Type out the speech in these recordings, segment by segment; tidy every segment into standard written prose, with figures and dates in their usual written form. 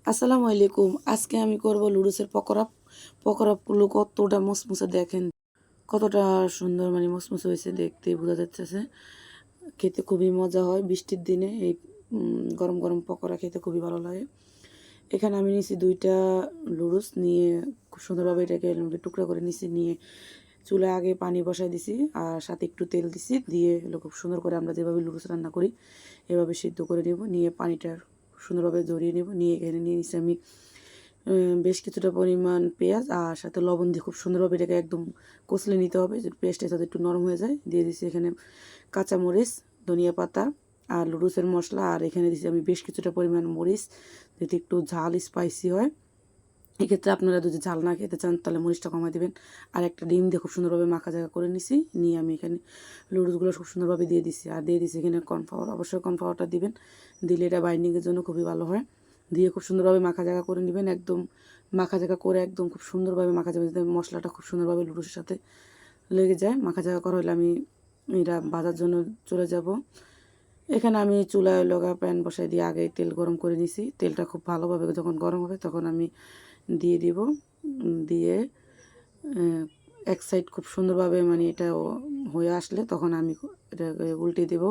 আসসালামু আলাইকুম। আজকে আমি করব লুডুসের পকোড়া। পকোড়াগুলো কতটা মুসমুসে দেখেন, কতটা সুন্দর মানে মুসমুসে হয়েছে দেখতেই বোঝা যাচ্ছে। খেতে খুবই মজা হয় বৃষ্টির দিনে এই গরম গরম পকোড়া খেতে খুবই ভালো লাগে। এখানে আমি নিয়েছি 2টা লুডুস নিয়ে খুব সুন্দরভাবে এটাকে টুকরা করে নিয়েছি, নিয়ে চুলায় আগে পানি বসাই দিছি আর সাথে একটু তেল দিছি, দিয়ে হলো খুব সুন্দর করে আমরা যেভাবে লুডুস রান্না করি এভাবে সিদ্ধ করে নেব। নিয়ে পানিটা সুন্দরভাবে ঝরিয়ে নেব। নিয়ে এখানে নিয়ে নিচ্ছি আমি বেশ কিছুটা পরিমাণ পেঁয়াজ আর সাথে লবণ দিয়ে খুব সুন্দরভাবে এটাকে একদম কষলে নিতে হবে, যে পেস্টটা যাতে একটু নরম হয়ে যায়। দিয়ে দিচ্ছি এখানে কাঁচামরিচ, ধনিয়া পাতা আর লুডুসের মশলা, আর এখানে দিচ্ছি আমি বেশ কিছুটা পরিমাণ মরিচ, যাতে একটু ঝাল স্পাইসি হয়। এক্ষেত্রে আপনারা যদি ঝাল না খেতে চান তাহলে মরিচটা কমাই দেবেন। আর একটা ডিম দিয়ে খুব সুন্দরভাবে মাখা জায়গা করে নিছি, নিয়ে আমি এখানে লুডুসগুলো খুব সুন্দরভাবে দিয়ে দিছি। আর দিয়ে দিছি এখানে কর্নফ্লাওয়ার, অবশ্যই কর্নফ্লাওয়ারটা দিবেন, দিলে এটা বাইন্ডিংয়ের জন্য খুবই ভালো হয়। দিয়ে খুব সুন্দরভাবে মাখা জায়গা করে নেবেন, একদম মাখা জায়গা করে একদম খুব সুন্দরভাবে মাখা যাবে, যাতে মশলাটা খুব সুন্দরভাবে লুডুসের সাথে লেগে যায়। মাখা জায়গা করা হলে আমি এটা ভাজার জন্য চলে যাব। এখানে আমি চুলায় লগা প্যান বসাই দিয়ে আগে তেল গরম করে নিছি। তেলটা খুব ভালোভাবে যখন গরম হবে তখন আমি দিয়ে দিব। দিয়ে এক সাইড খুব সুন্দরভাবে মানে এটা হয়ে আসলে তখন আমি এটাকে উল্টে দেব।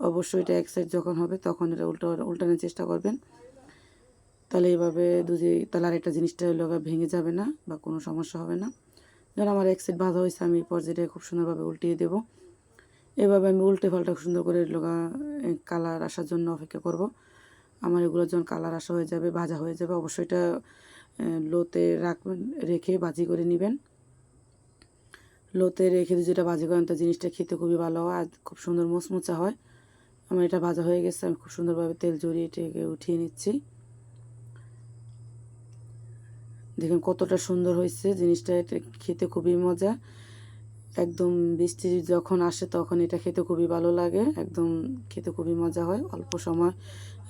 অবশ্যই এটা এক সাইড যখন হবে তখন এটা উল্টানোর চেষ্টা করবেন, তাহলে এইভাবে তাহলে আর একটা জিনিসটা লগা ভেঙে যাবে না বা কোনো সমস্যা হবে না। যখন আমার এক সাইড ভাজা হয়েছে আমি পর্যায়ে খুব সুন্দরভাবে উল্টিয়ে দেব। এভাবে আমি উল্টে পাল্টা সুন্দর করে লগা কালার আসার জন্য অপেক্ষা করব। আমার এগুলো যখন কালার আসা হয়ে যাবে, ভাজা হয়ে যাবে, অবশ্যই এটা লোতে রাখবেন, রেখে ভাজি করে নেবেন। লোতে রেখে যেটা ভাজি করেন তো জিনিসটা খেতে খুবই ভালো হয় আর খুব সুন্দর মুচমুচা হয়। আমার এটা ভাজা হয়ে গেছে, আমি খুব সুন্দরভাবে তেল জড়িয়ে এটাকে উঠিয়ে নিচ্ছি। দেখুন কতটা সুন্দর হয়েছে জিনিসটা, এটা খেতে খুবই মজা। একদম বৃষ্টি যখন আসে তখন এটা খেতে খুবই ভালো লাগে, একদম খেতে খুবই মজা হয়। অল্প সময়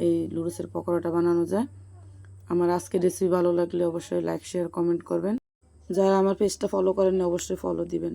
এই লুডুসের পকোড়াটা বানানো যায়। আমার আজকের রেসিপি ভালো লাগলে অবশ্যই লাইক শেয়ার কমেন্ট করবেন। যারা আমার পেজটা ফলো করেন অবশ্যই ফলো দিবেন।